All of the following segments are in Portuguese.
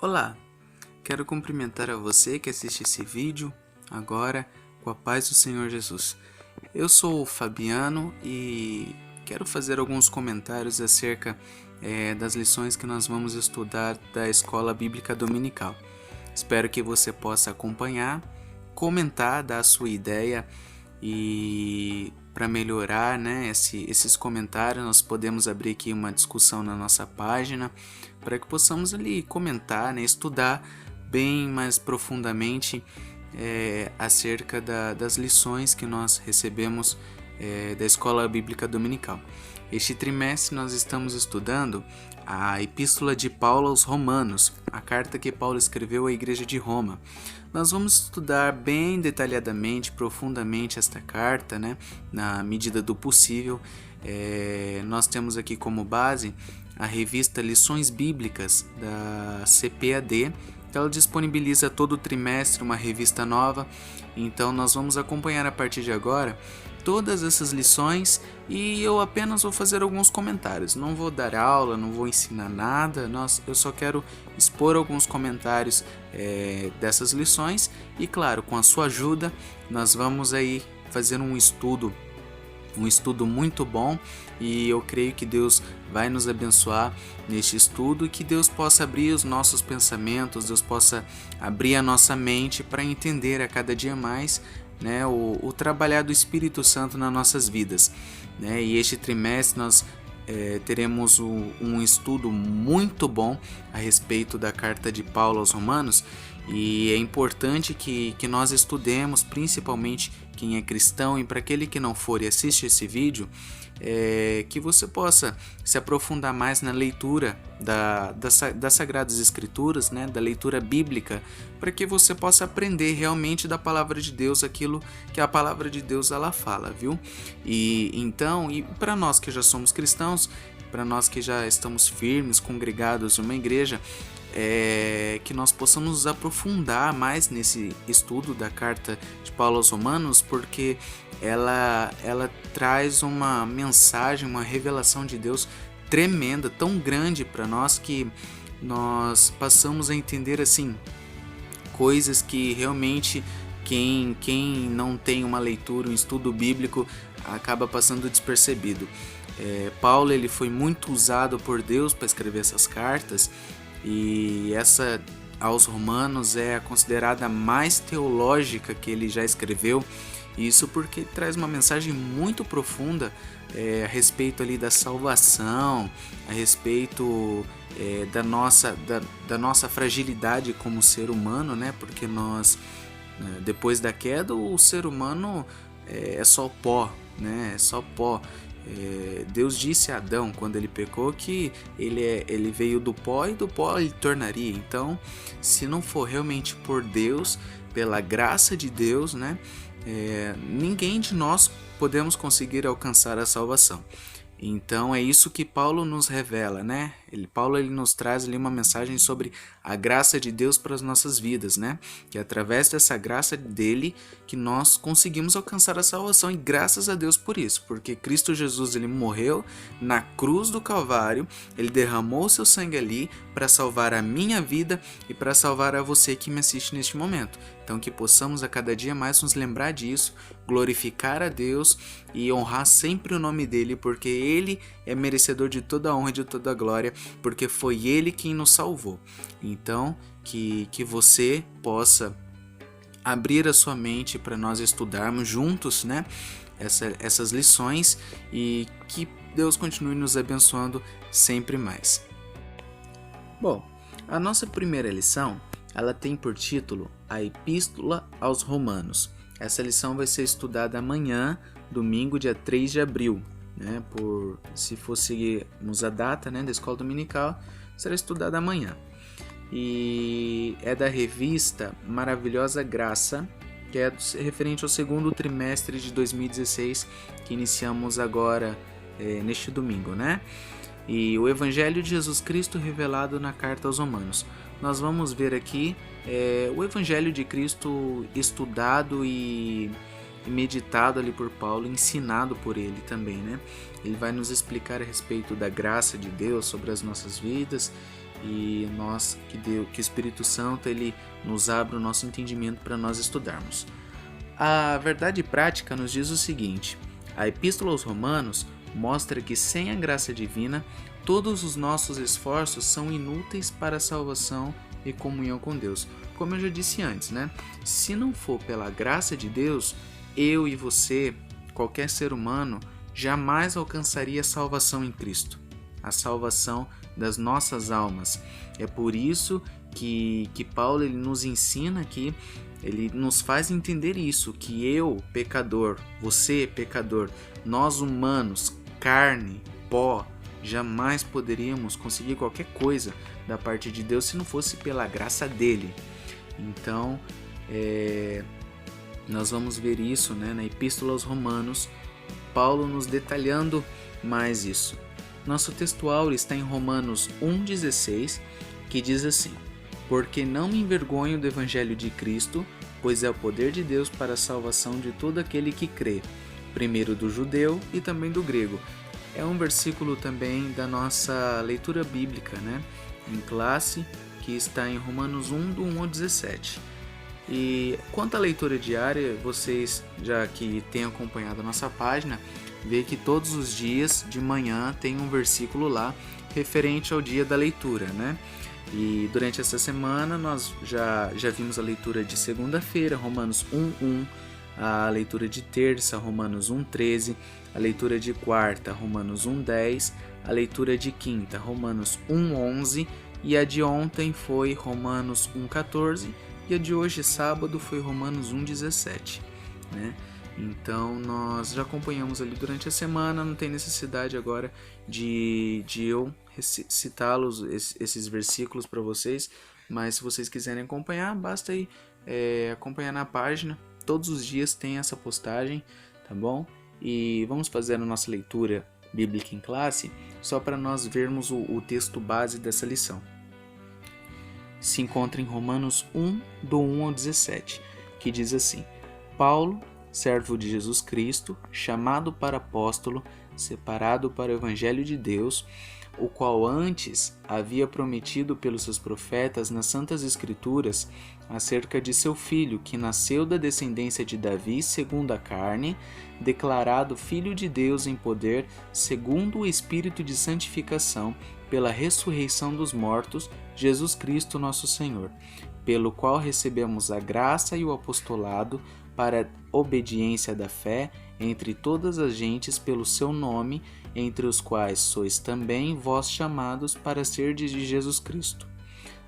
Olá, quero cumprimentar a você que assiste esse vídeo agora com a paz do Senhor Jesus. Eu sou o Fabiano e quero fazer alguns comentários acerca das lições que nós vamos estudar da Escola Bíblica Dominical. Espero que você possa acompanhar, comentar, dar a sua ideia e para melhorar, esses comentários, nós podemos abrir aqui uma discussão na nossa página para que possamos ali comentar, estudar bem mais profundamente acerca das lições que nós recebemos da Escola Bíblica Dominical. Este trimestre nós estamos estudando a Epístola de Paulo aos Romanos, a carta que Paulo escreveu à Igreja de Roma. Nós vamos estudar bem detalhadamente, profundamente esta carta, na medida do possível. Nós temos aqui como base a revista Lições Bíblicas da CPAD. Ela disponibiliza todo trimestre uma revista nova, então nós vamos acompanhar a partir de agora todas essas lições e eu apenas vou fazer alguns comentários. Não vou dar aula, não vou ensinar nada, eu só quero expor alguns comentários dessas lições e, claro, com a sua ajuda, nós vamos aí fazer um estudo muito bom e eu creio que Deus vai nos abençoar neste estudo e que Deus possa abrir os nossos pensamentos, Deus possa abrir a nossa mente para entender a cada dia mais o trabalhar do Espírito Santo nas nossas vidas. E este trimestre nós teremos um estudo muito bom a respeito da carta de Paulo aos Romanos e é importante que nós estudemos, principalmente quem é cristão, e para aquele que não for e assiste esse vídeo, que você possa se aprofundar mais na leitura das Sagradas Escrituras, da leitura bíblica, para que você possa aprender realmente da Palavra de Deus aquilo que a Palavra de Deus ela fala, viu? E para nós que já somos cristãos, para nós que já estamos firmes, congregados em uma igreja, que nós possamos nos aprofundar mais nesse estudo da carta de Paulo aos Romanos, porque ela traz uma mensagem, uma revelação de Deus tremenda, tão grande para nós, que nós passamos a entender assim coisas que realmente quem não tem uma leitura, um estudo bíblico, acaba passando despercebido. Paulo ele foi muito usado por Deus para escrever essas cartas, e essa aos Romanos é considerada a mais teológica que ele já escreveu. Isso porque traz uma mensagem muito profunda a respeito ali da salvação, a respeito da nossa fragilidade como ser humano, porque nós, depois da queda, o ser humano é só pó, é só pó. Deus disse a Adão, quando ele pecou, que ele veio do pó e do pó ele tornaria. Então, se não for realmente por Deus, pela graça de Deus, ninguém de nós podemos conseguir alcançar a salvação. Então é isso que Paulo nos revela, Paulo ele nos traz ali uma mensagem sobre a graça de Deus para as nossas vidas, que é através dessa graça dele que nós conseguimos alcançar a salvação, e graças a Deus por isso, porque Cristo Jesus ele morreu na cruz do Calvário, ele derramou seu sangue ali para salvar a minha vida e para salvar a você que me assiste neste momento. Então que possamos a cada dia mais nos lembrar disso, glorificar a Deus e honrar sempre o nome dele, porque ele é merecedor de toda a honra e de toda a glória, porque foi ele quem nos salvou. Então que você possa abrir a sua mente para nós estudarmos juntos essas lições, e que Deus continue nos abençoando sempre mais. Bom, a nossa primeira lição ela tem por título a Epístola aos Romanos. Essa lição vai ser estudada amanhã, domingo, dia 3 de abril. Se for seguirmos a data da Escola Dominical, será estudada amanhã. E é da revista Maravilhosa Graça, que é referente ao segundo trimestre de 2016, que iniciamos agora neste domingo, E o Evangelho de Jesus Cristo revelado na carta aos Romanos. Nós vamos ver aqui o Evangelho de Cristo estudado e meditado ali por Paulo, ensinado por ele também, Ele vai nos explicar a respeito da graça de Deus sobre as nossas vidas e que o Espírito Santo ele nos abra o nosso entendimento para nós estudarmos. A verdade prática nos diz o seguinte: a Epístola aos Romanos mostra que sem a graça divina, todos os nossos esforços são inúteis para a salvação e comunhão com Deus. Como eu já disse antes, né? Se não for pela graça de Deus, eu e você, qualquer ser humano, jamais alcançaria a salvação em Cristo, a salvação das nossas almas. É por isso que Paulo ele nos ensina aqui, ele nos faz entender isso, que eu, pecador, você, pecador, nós humanos, carne, pó, jamais poderíamos conseguir qualquer coisa da parte de Deus se não fosse pela graça dele. Então, nós vamos ver isso, né, na Epístola aos Romanos, Paulo nos detalhando mais isso. Nosso textual está em Romanos 1,16, que diz assim: porque não me envergonho do Evangelho de Cristo, pois é o poder de Deus para a salvação de todo aquele que crê, primeiro do judeu e também do grego. É um versículo também da nossa leitura bíblica, né, em classe, que está em Romanos 1, do 1 ao 17. E quanto à leitura diária, vocês já que têm acompanhado a nossa página, vê que todos os dias de manhã tem um versículo lá referente ao dia da leitura, né? E durante essa semana nós já vimos a leitura de segunda-feira, Romanos 1:1, a leitura de terça, Romanos 1:13, a leitura de quarta, Romanos 1:10, a leitura de quinta, Romanos 1:11, e a de ontem foi Romanos 1:14, e a de hoje, sábado, foi Romanos 1:17, né? Então nós já acompanhamos ali durante a semana, não tem necessidade agora de eu citá-los, esses versículos para vocês, mas se vocês quiserem acompanhar, basta ir acompanhar na página, todos os dias tem essa postagem, tá bom? E vamos fazer a nossa leitura bíblica em classe, só para nós vermos o texto base dessa lição. Se encontra em Romanos 1, do 1 ao 17, que diz assim: Paulo, servo de Jesus Cristo, chamado para apóstolo, separado para o Evangelho de Deus, o qual antes havia prometido pelos seus profetas nas Santas Escrituras acerca de seu filho, que nasceu da descendência de Davi segundo a carne, declarado Filho de Deus em poder, segundo o Espírito de santificação, pela ressurreição dos mortos, Jesus Cristo nosso Senhor, pelo qual recebemos a graça e o apostolado para a obediência da fé entre todas as gentes pelo seu nome, entre os quais sois também vós chamados para serdes de Jesus Cristo.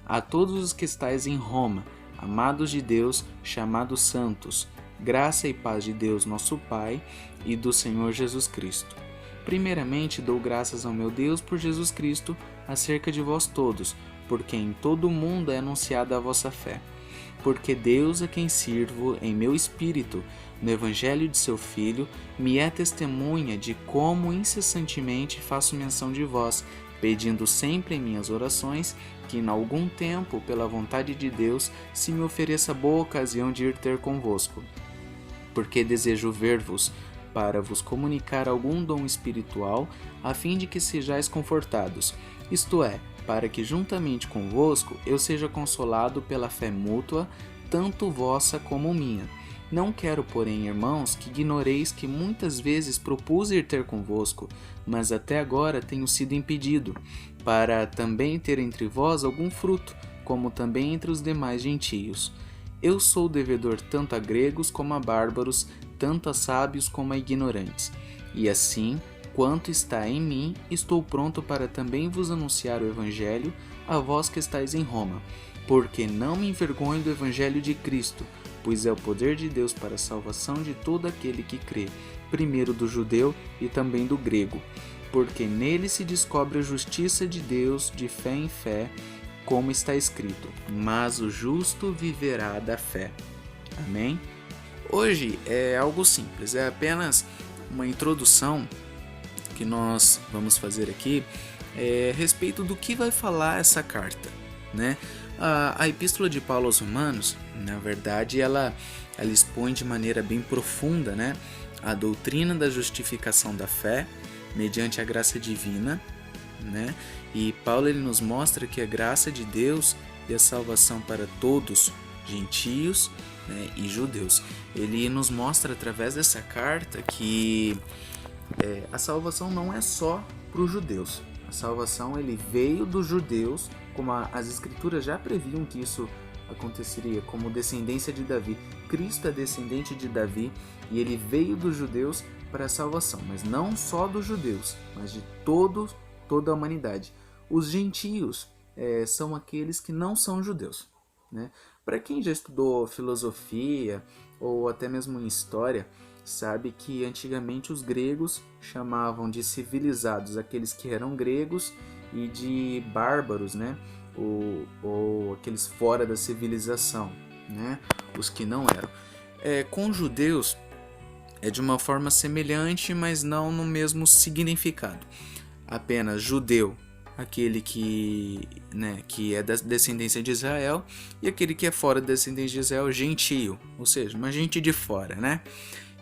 A todos os que estáis em Roma, amados de Deus, chamados santos, graça e paz de Deus nosso Pai e do Senhor Jesus Cristo. Primeiramente dou graças ao meu Deus por Jesus Cristo acerca de vós todos, porque em todo o mundo é anunciada a vossa fé. Porque Deus, a quem sirvo em meu espírito, no Evangelho de seu Filho, me é testemunha de como incessantemente faço menção de vós, pedindo sempre em minhas orações que, em algum tempo, pela vontade de Deus, se me ofereça boa ocasião de ir ter convosco. Porque desejo ver-vos, para vos comunicar algum dom espiritual, a fim de que sejais confortados, isto é, para que juntamente convosco eu seja consolado pela fé mútua, tanto vossa como minha. Não quero, porém, irmãos, que ignoreis que muitas vezes propus ir ter convosco, mas até agora tenho sido impedido, para também ter entre vós algum fruto, como também entre os demais gentios. Eu sou devedor tanto a gregos como a bárbaros, tanto a sábios como a ignorantes. E assim, quanto está em mim, estou pronto para também vos anunciar o Evangelho a vós que estáis em Roma, porque não me envergonho do Evangelho de Cristo, pois é o poder de Deus para a salvação de todo aquele que crê, primeiro do judeu e também do grego, porque nele se descobre a justiça de Deus de fé em fé, como está escrito, mas o justo viverá da fé. Amém? Hoje é algo simples, é apenas uma introdução que nós vamos fazer aqui a respeito do que vai falar essa carta, né? A Epístola de Paulo aos Romanos, na verdade, ela expõe de maneira bem profunda, né, a doutrina da justificação da fé mediante a graça divina, né? E Paulo ele nos mostra que a graça de Deus e a salvação para todos, gentios, né, e judeus. Ele nos mostra através dessa carta que a salvação não é só para os judeus. A salvação ele veio dos judeus, como as escrituras já previam que isso aconteceria, como descendência de Davi. Cristo é descendente de Davi e ele veio dos judeus para a salvação, mas não só dos judeus, mas de toda a humanidade. Os gentios são aqueles que não são judeus, né? Para quem já estudou filosofia ou até mesmo em história, sabe que antigamente os gregos chamavam de civilizados aqueles que eram gregos e de bárbaros, né? Ou aqueles fora da civilização, né? Os que não eram. Com judeus é de uma forma semelhante, mas não no mesmo significado. Apenas judeu, aquele que é da descendência de Israel, e aquele que é fora da descendência de Israel, gentio, ou seja, uma gente de fora, né?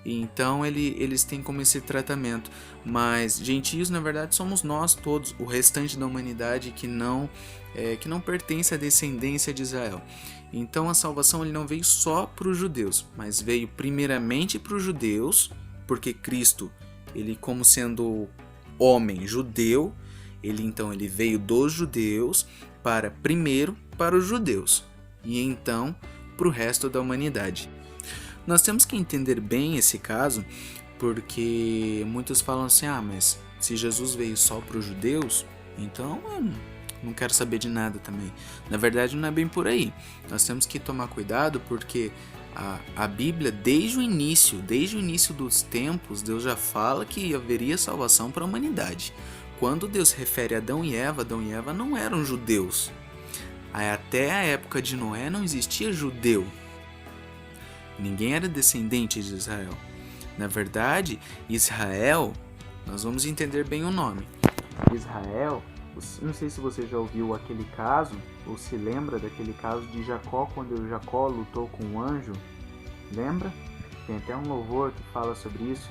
Então eles têm como esse tratamento, mas gentios na verdade somos nós todos, o restante da humanidade que não pertence à descendência de Israel. Então a salvação ele não veio só para os judeus, mas veio primeiramente para os judeus, porque Cristo, ele como sendo homem judeu, ele veio dos judeus primeiro para os judeus e então para o resto da humanidade. Nós temos que entender bem esse caso, porque muitos falam assim, mas se Jesus veio só para os judeus, então eu não quero saber de nada também. Na verdade não é bem por aí. Nós temos que tomar cuidado porque a Bíblia, desde o início dos tempos, Deus já fala que haveria salvação para a humanidade. Quando Deus se refere a Adão e Eva não eram judeus. Até a época de Noé não existia judeu. Ninguém era descendente de Israel. Na verdade, Israel, nós vamos entender bem o nome. Israel, não sei se você já ouviu aquele caso, ou se lembra daquele caso de Jacó, quando Jacó lutou com um anjo. Lembra? Tem até um louvor que fala sobre isso.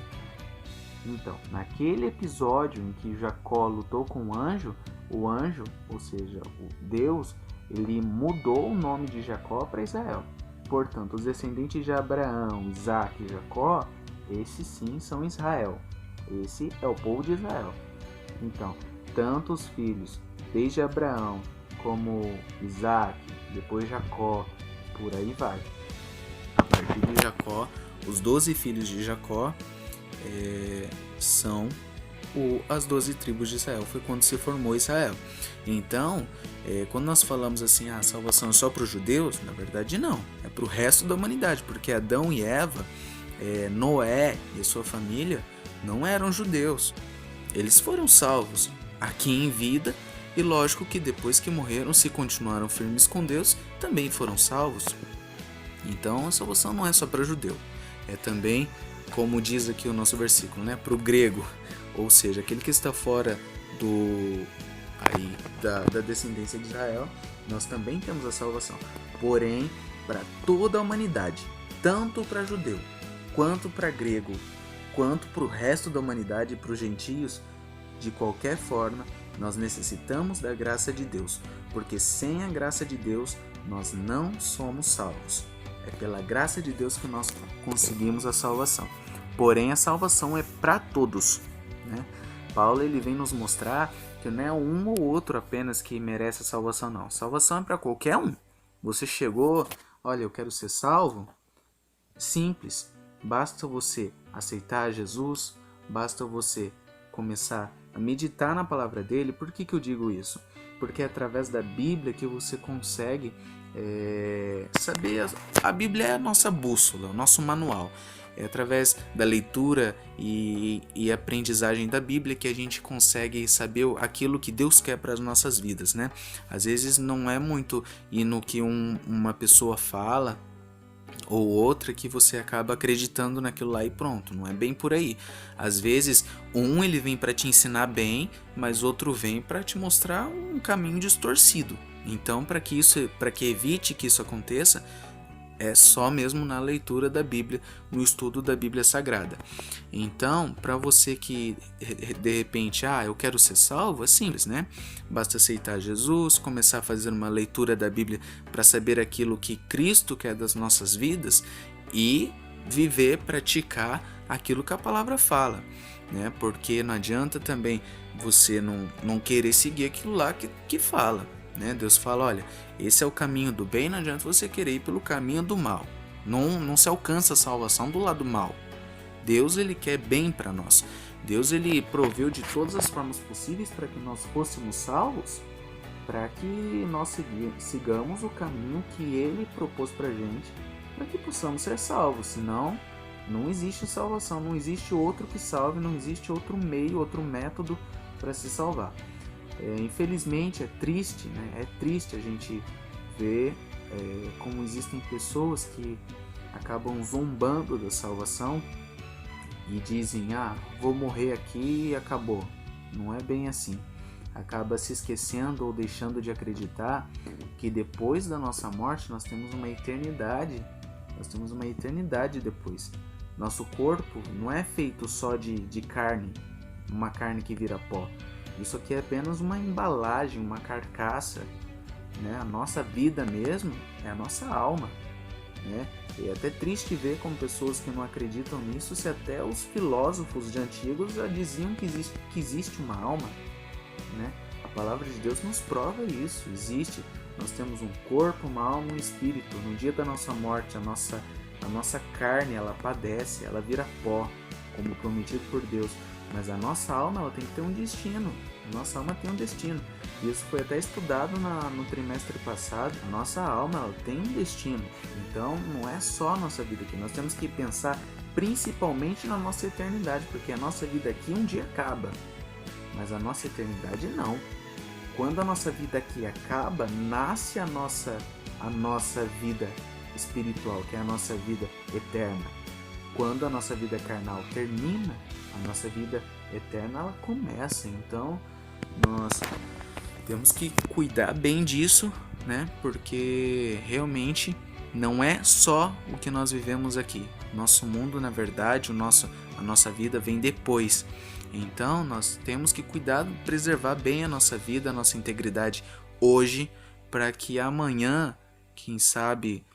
Então, naquele episódio em que Jacó lutou com o anjo, ou seja, o Deus, ele mudou o nome de Jacó para Israel. Portanto, os descendentes de Abraão, Isaac e Jacó, esses sim são Israel. Esse é o povo de Israel. Então, tanto os filhos, desde Abraão, como Isaac, depois Jacó, por aí vai. A partir de Jacó, os 12 filhos de Jacó são as 12 tribos de Israel. Foi quando se formou Israel. Então, quando nós falamos assim, a salvação é só para os judeus, na verdade não, é para o resto da humanidade, porque Adão e Eva, Noé e a sua família não eram judeus. Eles foram salvos aqui em vida e lógico que depois que morreram, se continuaram firmes com Deus, também foram salvos. Então a salvação não é só para judeu, é também, como diz aqui o nosso versículo, né, para o grego, ou seja, aquele que está fora da descendência de Israel, nós também temos a salvação. Porém, para toda a humanidade, tanto para judeu, quanto para grego, quanto para o resto da humanidade e para os gentios, de qualquer forma, nós necessitamos da graça de Deus, porque sem a graça de Deus, nós não somos salvos. É pela graça de Deus que nós conseguimos a salvação. Porém, a salvação é para todos, né? Paulo ele vem nos mostrar que não é um ou outro apenas que merece a salvação, não. Salvação é para qualquer um. Você chegou, olha, eu quero ser salvo? Simples. Basta você aceitar Jesus, basta você começar a meditar na palavra dele. Por que eu digo isso? Porque é através da Bíblia que você consegue saber. A Bíblia é a nossa bússola, o nosso manual. É através da leitura e aprendizagem da Bíblia que a gente consegue saber aquilo que Deus quer para as nossas vidas, né? Às vezes não é muito ir no que uma pessoa fala ou outra que você acaba acreditando naquilo lá e pronto, não é bem por aí. Às vezes ele vem para te ensinar bem, mas outro vem para te mostrar um caminho distorcido. Então, para que evite que isso aconteça, é só mesmo na leitura da Bíblia, no estudo da Bíblia Sagrada. Então, para você que de repente, eu quero ser salvo, é simples, né? Basta aceitar Jesus, começar a fazer uma leitura da Bíblia para saber aquilo que Cristo quer das nossas vidas e viver, praticar aquilo que a palavra fala, né? Porque não adianta também você não querer seguir aquilo lá que fala, né? Deus fala, olha, esse é o caminho do bem, não adianta você querer ir pelo caminho do mal. Não se alcança a salvação do lado mal. Deus, ele quer bem para nós. Deus, ele proveu de todas as formas possíveis para que nós fôssemos salvos, para que nós sigamos o caminho que ele propôs para a gente, para que possamos ser salvos. Senão, não existe salvação, não existe outro que salve, não existe outro meio, outro método para se salvar. Infelizmente é triste, né? É triste a gente ver como existem pessoas que acabam zombando da salvação e dizem, vou morrer aqui e acabou. Não é bem assim. Acaba se esquecendo ou deixando de acreditar que depois da nossa morte nós temos uma eternidade. Nós temos uma eternidade depois. Nosso corpo não é feito só de carne, uma carne que vira pó. Isso aqui é apenas uma embalagem, uma carcaça, né? A nossa vida mesmo é a nossa alma, né? E é até triste ver como pessoas que não acreditam nisso, se até os filósofos de antigos já diziam que existe uma alma, né? A palavra de Deus nos prova isso, existe. Nós temos um corpo, uma alma, um espírito. No dia da nossa morte, a nossa carne, ela padece, ela vira pó, como prometido por Deus. Mas a nossa alma, ela tem que ter um destino. A nossa alma tem um destino. Isso foi até estudado no trimestre passado. A nossa alma, ela tem um destino. Então, não é só a nossa vida aqui. Nós temos que pensar principalmente na nossa eternidade, porque a nossa vida aqui um dia acaba. Mas a nossa eternidade não. Quando a nossa vida aqui acaba, nasce a nossa vida espiritual, que é a nossa vida eterna. Quando a nossa vida carnal termina, a nossa vida eterna ela começa. Então, nós temos que cuidar bem disso, né? Porque realmente não é só o que nós vivemos aqui. Nosso mundo, na verdade, a nossa vida vem depois. Então, nós temos que cuidar, preservar bem a nossa vida, a nossa integridade hoje, para que amanhã, quem sabe,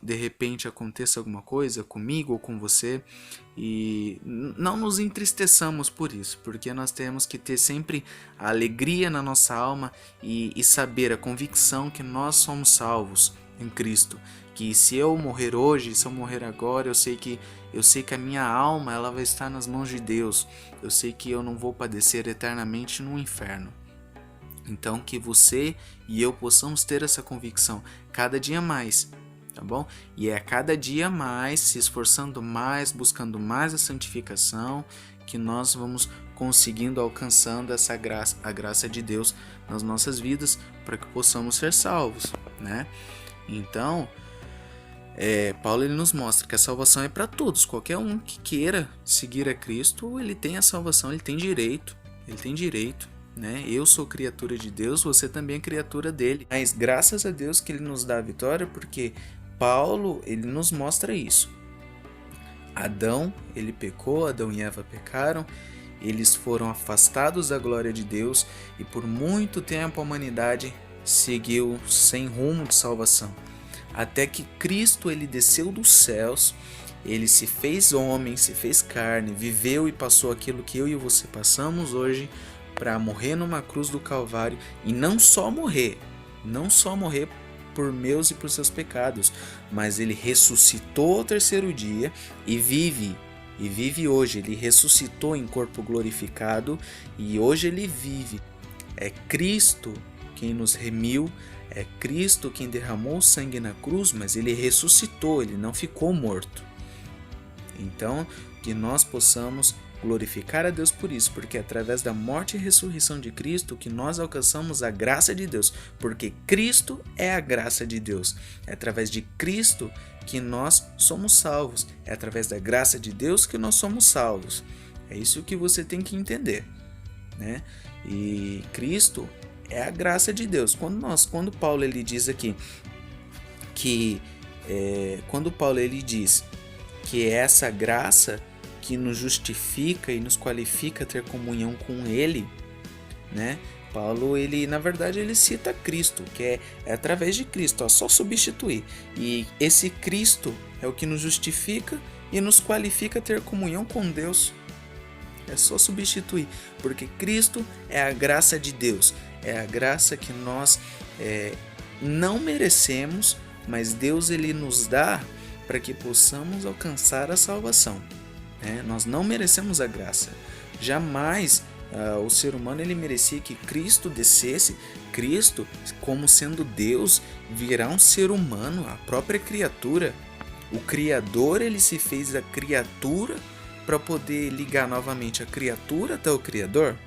de repente aconteça alguma coisa comigo ou com você e não nos entristeçamos por isso, porque nós temos que ter sempre a alegria na nossa alma e saber a convicção que nós somos salvos em Cristo, que se eu morrer hoje, se eu morrer agora, eu sei que a minha alma ela vai estar nas mãos de Deus, eu sei que eu não vou padecer eternamente no inferno. Então que você e eu possamos ter essa convicção cada dia mais, tá bom? E é a cada dia mais, se esforçando mais, buscando mais a santificação, que nós vamos conseguindo, alcançando essa graça, a graça de Deus nas nossas vidas, para que possamos ser salvos, né? Então, Paulo ele nos mostra que a salvação é para todos. Qualquer um que queira seguir a Cristo, ele tem a salvação, ele tem direito, né? Eu sou criatura de Deus, você também é criatura dele. Mas graças a Deus que ele nos dá a vitória, porque Paulo ele nos mostra isso. Adão, ele pecou, Adão e Eva pecaram, eles foram afastados da glória de Deus e por muito tempo a humanidade seguiu sem rumo de salvação. Até que Cristo ele desceu dos céus, ele se fez homem, se fez carne, viveu e passou aquilo que eu e você passamos hoje para morrer numa cruz do Calvário e não só morrer por meus e por seus pecados, mas ele ressuscitou ao terceiro dia e vive hoje. Ele ressuscitou em corpo glorificado e hoje ele vive. É Cristo quem nos remiu, é Cristo quem derramou sangue na cruz, mas ele ressuscitou, ele não ficou morto. Então, que nós possamos glorificar a Deus por isso, porque é através da morte e ressurreição de Cristo que nós alcançamos a graça de Deus, porque Cristo é a graça de Deus. É através de Cristo que nós somos salvos, é através da graça de Deus que nós somos salvos. É isso que você tem que entender, né? E Cristo é a graça de Deus. Quando Paulo ele diz aqui que quando Paulo ele diz que é essa graça que nos justifica e nos qualifica a ter comunhão com Ele, né? Paulo, ele na verdade ele cita Cristo, que é através de Cristo, só substituir. E esse Cristo é o que nos justifica e nos qualifica a ter comunhão com Deus. É só substituir, porque Cristo é a graça de Deus, é a graça que nós não merecemos, mas Deus ele nos dá para que possamos alcançar a salvação. Nós não merecemos a graça, jamais o ser humano ele merecia que Cristo descesse. Cristo, como sendo Deus, virá um ser humano, a própria criatura. O Criador ele se fez a criatura para poder ligar novamente a criatura até o Criador.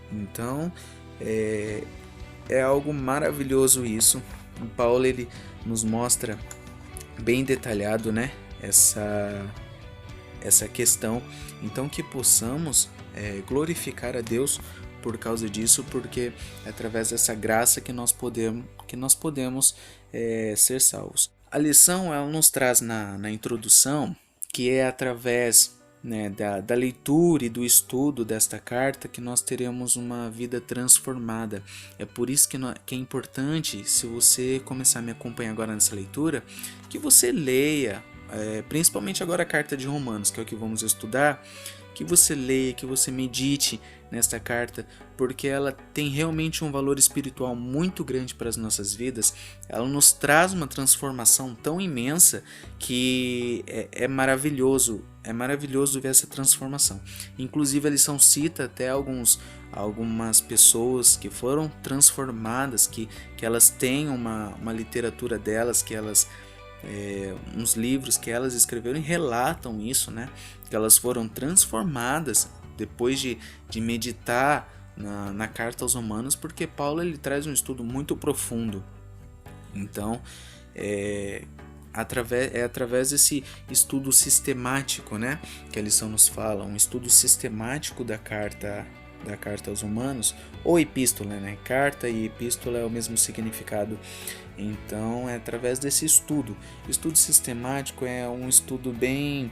Então é algo maravilhoso isso. O Paulo ele nos mostra bem detalhado, né, essa questão. Então que possamos glorificar a Deus por causa disso, porque é através dessa graça que nós podemos ser salvos. A lição ela nos traz na introdução que é através, né, da leitura e do estudo desta carta que nós teremos uma vida transformada. É por isso que é importante, se você começar a me acompanhar agora nessa leitura, que você leia, principalmente agora a carta de Romanos, que é o que vamos estudar, que você leia, que você medite nesta carta, porque ela tem realmente um valor espiritual muito grande para as nossas vidas. Ela nos traz uma transformação tão imensa que é maravilhoso ver essa transformação. Inclusive a lição cita até algumas pessoas que foram transformadas, que elas têm uma literatura delas, que elas uns livros que elas escreveram e relatam isso, né? Que elas foram transformadas depois de meditar na carta aos Romanos, porque Paulo ele traz um estudo muito profundo. Então através desse estudo sistemático, né, que a lição nos fala, um estudo sistemático da carta aos Romanos, ou epístola, né? Carta e epístola é o mesmo significado. Então é através desse estudo sistemático, é um estudo bem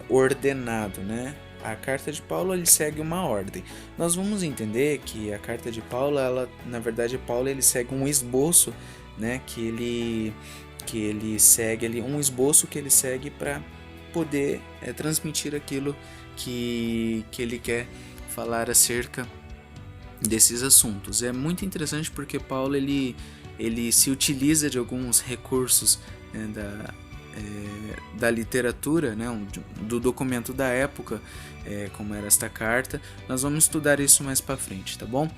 ordenado, né? A carta de Paulo ele segue uma ordem. Nós vamos entender que a carta de Paulo, na verdade Paulo ele segue um esboço, né? Que ele segue ali, um esboço que ele segue para poder transmitir aquilo que ele quer falar acerca desses assuntos. É muito interessante porque Paulo ele se utiliza de alguns recursos, né, da literatura, né, do documento da época, como era esta carta. Nós vamos estudar isso mais para frente, tá bom?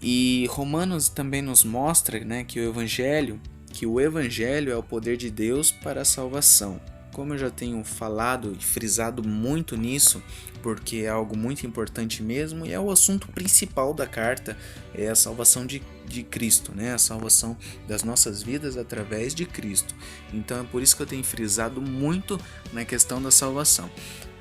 E Romanos também nos mostra, né, que o Evangelho é o poder de Deus para a salvação. Como eu já tenho falado e frisado muito nisso, porque é algo muito importante mesmo, e é o assunto principal da carta, é a salvação de Cristo, né? A salvação das nossas vidas através de Cristo. Então é por isso que eu tenho frisado muito na questão da salvação.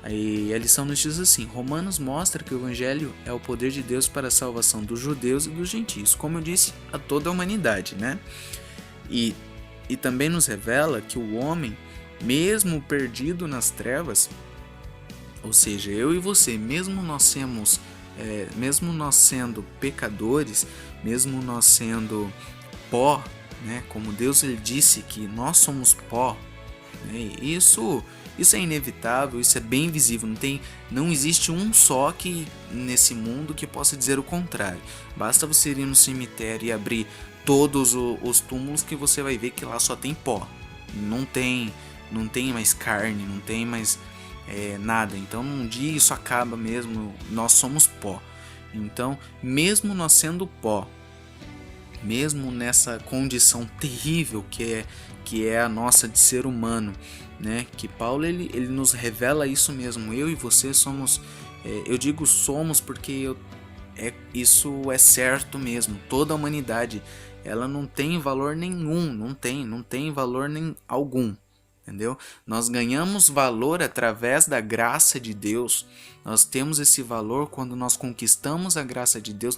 Aí a lição nos diz assim: Romanos mostra que o Evangelho é o poder de Deus para a salvação dos judeus e dos gentios, como eu disse, a toda a humanidade, né? E também nos revela que o homem, mesmo perdido nas trevas, ou seja, eu e você, mesmo nós sendo pecadores, mesmo nós sendo pó, né, como Deus ele disse que nós somos pó, né, isso é inevitável, isso é bem visível, não existe um só que nesse mundo que possa dizer o contrário. Basta você ir no cemitério e abrir todos os túmulos que você vai ver que lá só tem pó, não tem mais carne, não tem mais nada. Então um dia isso acaba mesmo, nós somos pó. Então mesmo nós sendo pó, mesmo nessa condição terrível que é a nossa de ser humano, né, que Paulo ele nos revela isso mesmo. Eu e você somos, eu digo somos porque isso é certo mesmo. Toda a humanidade ela não tem valor nenhum, não tem valor algum. Entendeu? Nós ganhamos valor através da graça de Deus. Nós temos esse valor quando nós conquistamos a graça de Deus.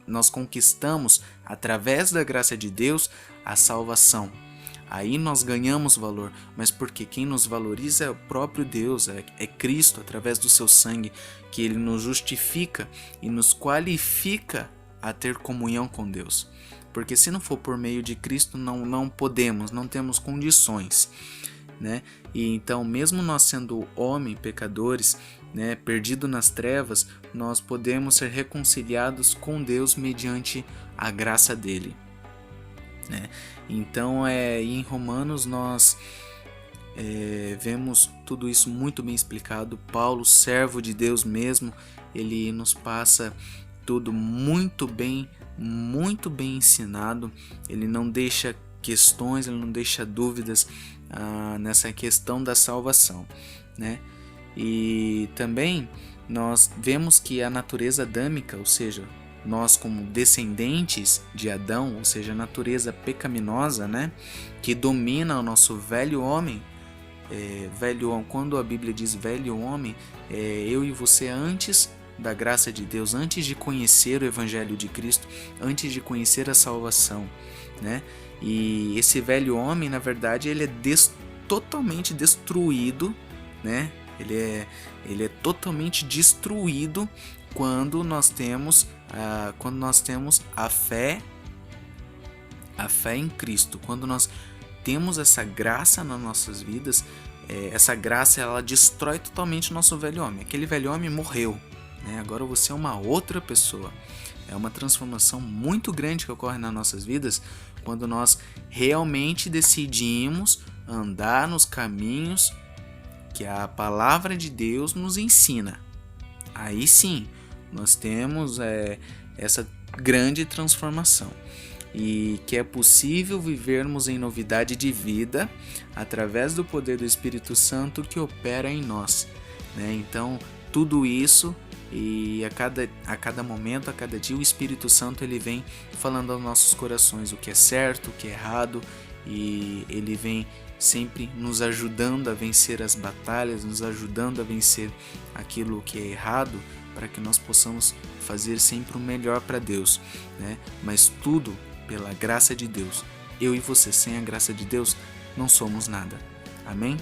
Nós conquistamos através da graça de Deus a salvação. Aí nós ganhamos valor, mas porque quem nos valoriza é o próprio Deus, é Cristo, através do seu sangue, que ele nos justifica e nos qualifica a ter comunhão com Deus. Porque se não for por meio de Cristo, não podemos, não temos condições, né? E então, mesmo nós sendo homens, pecadores, né, perdidos nas trevas, nós podemos ser reconciliados com Deus mediante a graça dele, né? Então, em Romanos nós vemos tudo isso muito bem explicado. Paulo, servo de Deus mesmo, ele nos passa tudo muito bem ensinado. Ele não deixa questões, ele não deixa dúvidas nessa questão da salvação, né? E também nós vemos que a natureza adâmica, ou seja, nós como descendentes de Adão, ou seja, a natureza pecaminosa, né, que domina o nosso velho homem, quando a Bíblia diz velho homem, eu e você antes da graça de Deus, antes de conhecer o Evangelho de Cristo, antes de conhecer a salvação, né? E esse velho homem, na verdade, ele é totalmente destruído, né? Ele é totalmente destruído quando nós temos a fé em Cristo, quando nós temos essa graça nas nossas vidas. Essa graça, ela destrói totalmente o nosso velho homem. Aquele velho homem morreu, né? Agora você é uma outra pessoa. É uma transformação muito grande que ocorre nas nossas vidas quando nós realmente decidimos andar nos caminhos que a palavra de Deus nos ensina. Aí sim, nós temos essa grande transformação. E que é possível vivermos em novidade de vida através do poder do Espírito Santo que opera em nós, né? Então, tudo isso, e a cada momento, a cada dia, o Espírito Santo ele vem falando aos nossos corações o que é certo, o que é errado, e ele vem sempre nos ajudando a vencer as batalhas, nos ajudando a vencer aquilo que é errado, para que nós possamos fazer sempre o melhor para Deus, né? Mas tudo pela graça de Deus. Eu e você, sem a graça de Deus, não somos nada. Amém?